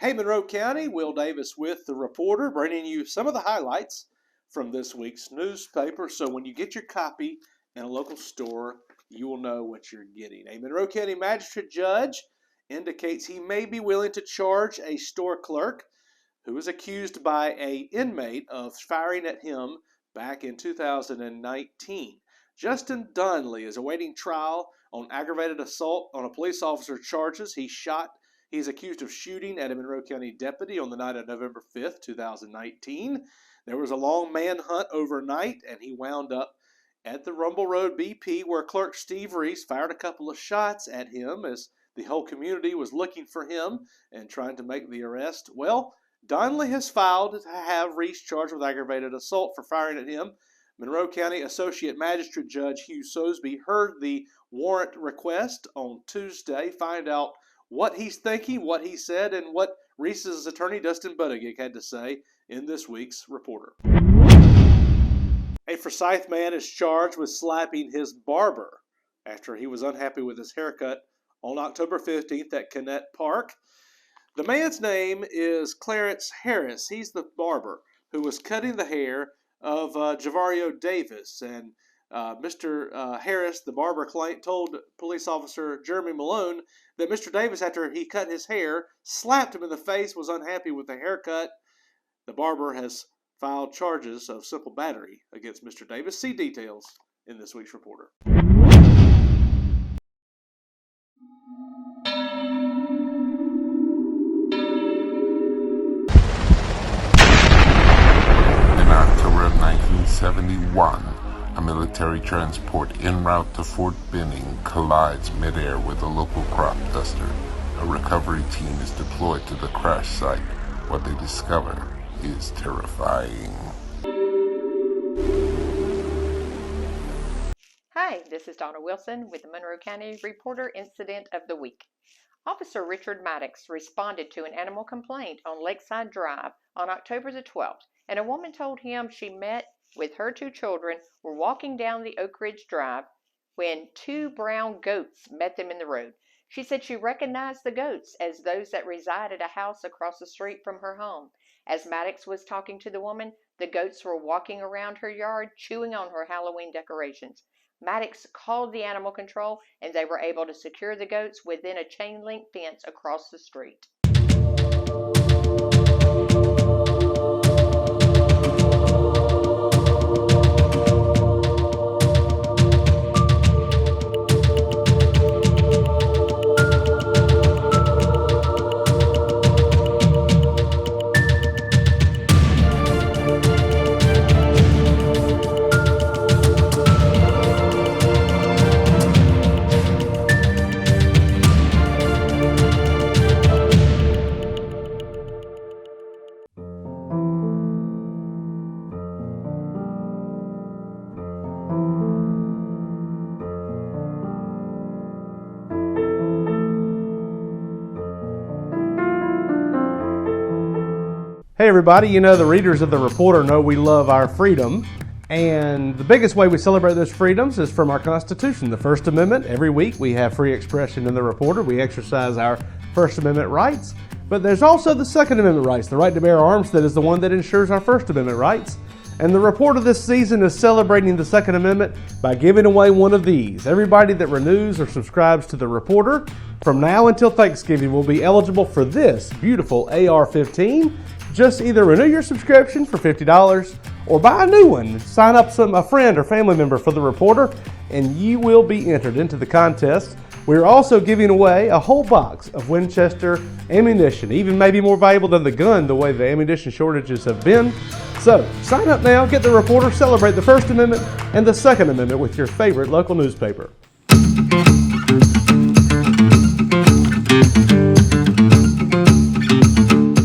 Hey, Monroe County, Will Davis with the reporter, bringing you some of the highlights from this week's newspaper. So when you get your copy in a local store, you will know what you're getting. A Monroe County magistrate judge indicates he may be willing to charge a store clerk who was accused by an inmate of firing at him back in 2019. Justin Donnelly is awaiting trial on aggravated assault on a police officer charges. He's accused of shooting at a Monroe County deputy on the night of November 5th, 2019. There was a long manhunt overnight, and he wound up at the Rumble Road BP, where Clerk Steve Reese fired a couple of shots at him as the whole community was looking for him and trying to make the arrest. Well, Donnelly has filed to have Reese charged with aggravated assault for firing at him. Monroe County Associate Magistrate Judge Hugh Sosebee heard the warrant request on Tuesday. Find out what he's thinking, what he said, and what Reese's attorney Dustin Buttigieg had to say in this week's Reporter. A Forsyth man is charged with slapping his barber after he was unhappy with his haircut on October 15th at Connett Park. The man's name is Clarence Harris. He's the barber who was cutting the hair of Javario Davis, and Mr. Harris, the barber, told police officer Jeremy Malone that Mr. Davis, after he cut his hair, slapped him in the face, was unhappy with the haircut. The barber has filed charges of simple battery against Mr. Davis. See details in this week's Reporter. In October of 1971, a military transport en route to Fort Benning collides midair with a local crop duster. A recovery team is deployed to the crash site. What they discover is terrifying. Hi, this is Donna Wilson with the Monroe County Reporter Incident of the Week. Officer Richard Maddox responded to an animal complaint on Lakeside Drive on October the 12th, and a woman told him she met with her two children were walking down the Oak Ridge Drive when two brown goats met them in the road. She said she recognized the goats as those that reside at a house across the street from her home. As Maddox was talking to the woman, the goats were walking around her yard, chewing on her Halloween decorations. Maddox called the animal control, and they were able to secure the goats within a chain-link fence across the street. Hey everybody, you know the readers of the Reporter know we love our freedom, and the biggest way we celebrate those freedoms is from our Constitution, the First Amendment. Every week we have free expression in the Reporter. We exercise our First Amendment rights, but there's also the Second Amendment rights, the right to bear arms, that is the one that ensures our First Amendment rights. And the Reporter this season is celebrating the Second Amendment by giving away one of these. Everybody that renews or subscribes to the Reporter from now until Thanksgiving will be eligible for this beautiful AR-15. Just either renew your subscription for $50 or buy a new one. Sign up a friend or family member for the Reporter and you will be entered into the contest. We're also giving away a whole box of Winchester ammunition, even maybe more valuable than the gun the way the ammunition shortages have been. So sign up now, get the Reporter, celebrate the First Amendment and the Second Amendment with your favorite local newspaper.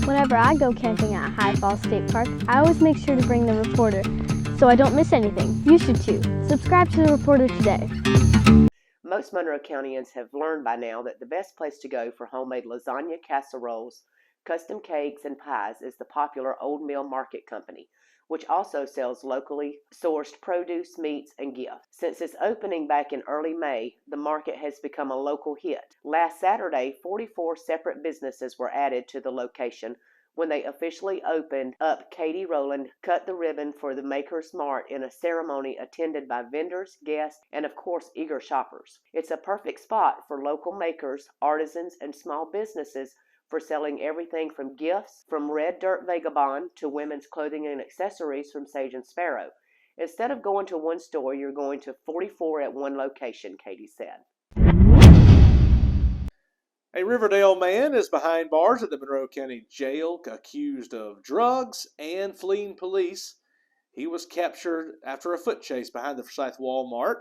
Whenever I go camping at High Falls State Park, I always make sure to bring the Reporter so I don't miss anything. You should too. Subscribe to the Reporter today. Most Monroe Countyans have learned by now that the best place to go for homemade lasagna, casseroles, custom cakes, and pies is the popular Old Mill Market Company. which also sells locally sourced produce, meats, and gifts. Since its opening back in early May, the market has become a local hit. Last Saturday, 44 separate businesses were added to the location when they officially opened up. Katie Rowland cut the ribbon for the Makers Mart in a ceremony attended by vendors, guests, and of course eager shoppers. It's a perfect spot for local makers, artisans, and small businesses for selling everything from gifts from Red Dirt Vagabond to women's clothing and accessories from Sage and Sparrow. Instead of going to one store, you're going to 44 at one location, Katie said. A Riverdale man is behind bars at the Monroe County Jail accused of drugs and fleeing police. He was captured after a foot chase behind the Forsyth Walmart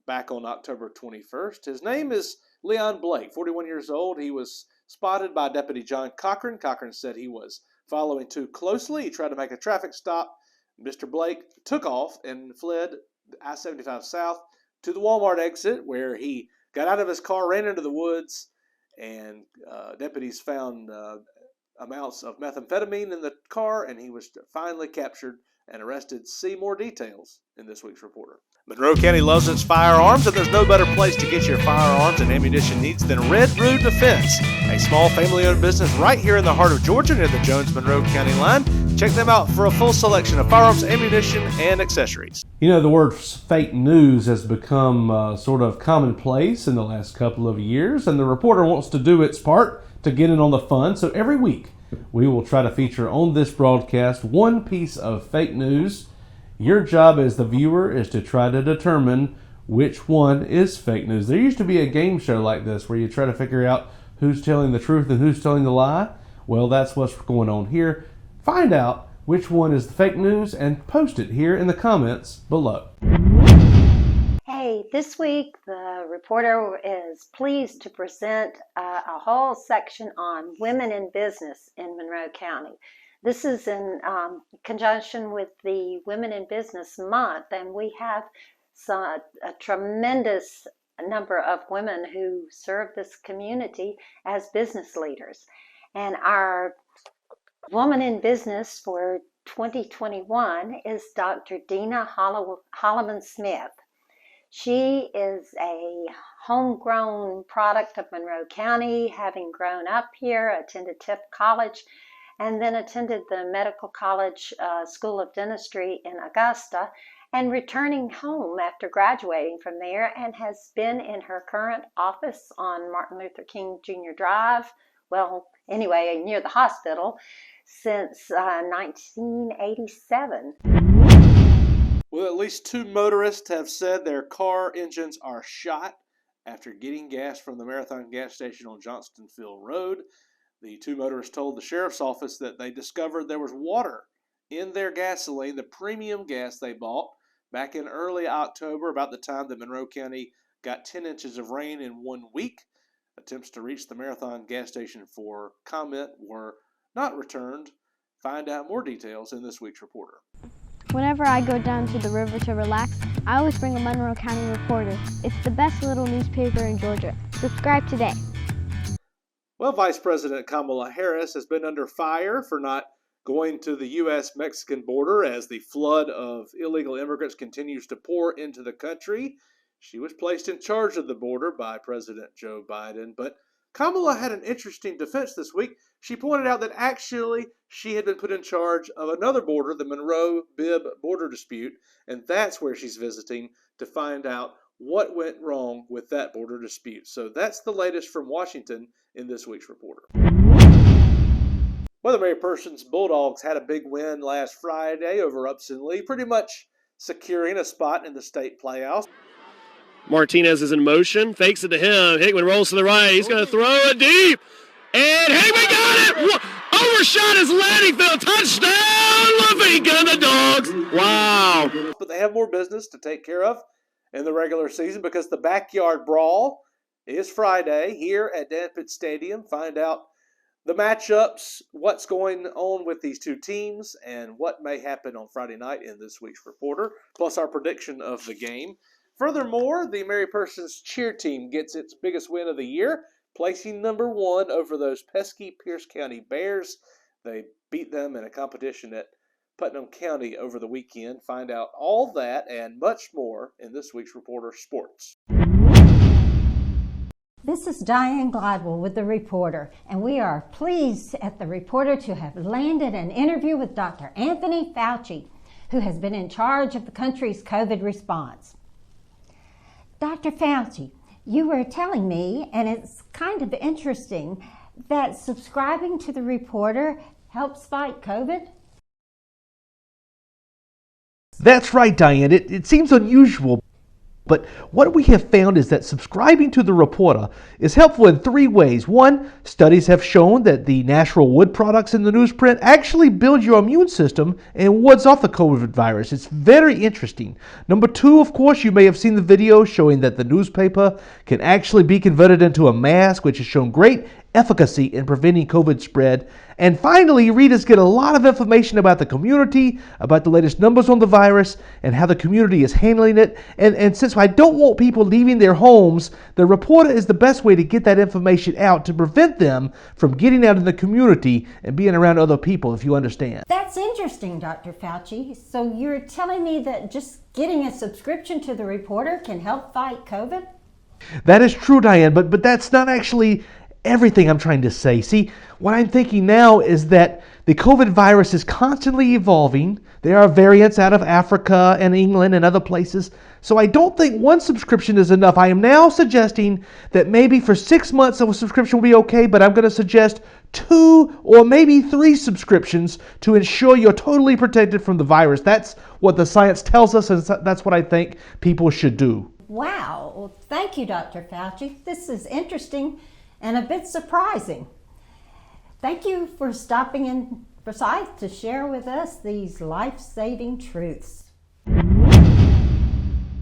back on October 21st. His name is Leon Blake, 41 years old. He was spotted by Deputy John Cochran. Cochran said he was following too closely. He tried to make a traffic stop. Mr. Blake took off and fled I-75 South to the Walmart exit, where he got out of his car, ran into the woods, and deputies found amounts of methamphetamine in the car, and he was finally captured and arrested. See more details in this week's Reporter. Monroe County loves its firearms, and there's no better place to get your firearms and ammunition needs than Red Root Defense, a small family-owned business right here in the heart of Georgia near the Jones-Monroe County line. Check them out for a full selection of firearms, ammunition, and accessories. You know, the word fake news has become sort of commonplace in the last couple of years, and the Reporter wants to do its part to get in on the fun. So every week, we will try to feature on this broadcast one piece of fake news. Your job as the viewer is to try to determine which one is fake news. There used to be a game show like this where you try to figure out who's telling the truth and who's telling the lie. Well, that's what's going on here. Find out which one is the fake news and post it here in the comments below. Hey, this week the Reporter is pleased to present a whole section on women in business in Monroe County. This is in conjunction with the Women in Business Month, and we have a tremendous number of women who serve this community as business leaders. And our woman in business for 2021 is Dr. Deana Holliman Smith. She is a homegrown product of Monroe County, having grown up here, attended Tift College, and then attended the Medical College School of Dentistry in Augusta, and returning home after graduating from there, and has been in her current office on Martin Luther King Jr. Drive, well, anyway, near the hospital, since 1987. Well, at least 2 motorists have said their car engines are shot after getting gas from the Marathon gas station on Johnstonville Road. The 2 motorists told the sheriff's office that they discovered there was water in their gasoline, the premium gas they bought back in early October, about the time that Monroe County got 10 inches of rain in 1 week. Attempts to reach the Marathon gas station for comment were not returned. Find out more details in this week's Reporter. Whenever I go down to the river to relax, I always bring a Monroe County Reporter. It's the best little newspaper in Georgia. Subscribe today. Well, Vice President Kamala Harris has been under fire for not going to the U.S.-Mexican border as the flood of illegal immigrants continues to pour into the country. She was placed in charge of the border by President Joe Biden, but Kamala had an interesting defense this week. She pointed out that actually she had been put in charge of another border, the Monroe-Bibb border dispute, and that's where she's visiting to find out what went wrong with that border dispute. So that's the latest from Washington in this week's Reporter. Well, the Mary Persons Bulldogs had a big win last Friday over Upson Lee, pretty much securing a spot in the state playoffs. Martinez is in motion, fakes it to him. Hickman rolls to the right. He's going to throw it deep. And Hickman got it! Overshot his landing field. Touchdown, LaVinca and the Dogs. Wow. But they have more business to take care of in the regular season because the backyard brawl is Friday here at Dan Pitt Stadium. Find out the matchups, what's going on with these two teams, and what may happen on Friday night in this week's Reporter, plus our prediction of the game. Furthermore, the Mary Persons cheer team gets its biggest win of the year, placing #1 over those pesky Pierce County Bears. They beat them in a competition at Putnam County over the weekend. Find out all that and much more in this week's Reporter Sports. This is Diane Gladwell with The Reporter, and we are pleased at The Reporter to have landed an interview with Dr. Anthony Fauci, who has been in charge of the country's COVID response. Dr. Fauci, you were telling me, and it's kind of interesting, that subscribing to The Reporter helps fight COVID? That's right, Diane. It seems unusual, but what we have found is that subscribing to The Reporter is helpful in three ways. One, studies have shown that the natural wood products in the newsprint actually build your immune system and wards off the COVID virus. It's very interesting. Number two, of course, you may have seen the video showing that the newspaper can actually be converted into a mask, which has shown great efficacy in preventing COVID spread. And finally, readers get a lot of information about the community, about the latest numbers on the virus, and how the community is handling it. And since I don't want people leaving their homes, The Reporter is the best way to get that information out to prevent them from getting out in the community and being around other people, if you understand. That's interesting, Dr. Fauci. So you're telling me that just getting a subscription to The Reporter can help fight COVID? That is true, Diane, but that's not actually everything I'm trying to say. See, what I'm thinking now is that the COVID virus is constantly evolving. There are variants out of Africa and England and other places. So I don't think one subscription is enough. I am now suggesting that maybe for 6 months a subscription will be okay, but I'm going to suggest 2 or maybe 3 subscriptions to ensure you're totally protected from the virus. That's what the science tells us, and that's what I think people should do. Wow. Well, thank you, Dr. Fauci. This is interesting and a bit surprising. Thank you for stopping in Forsyth to share with us these life-saving truths.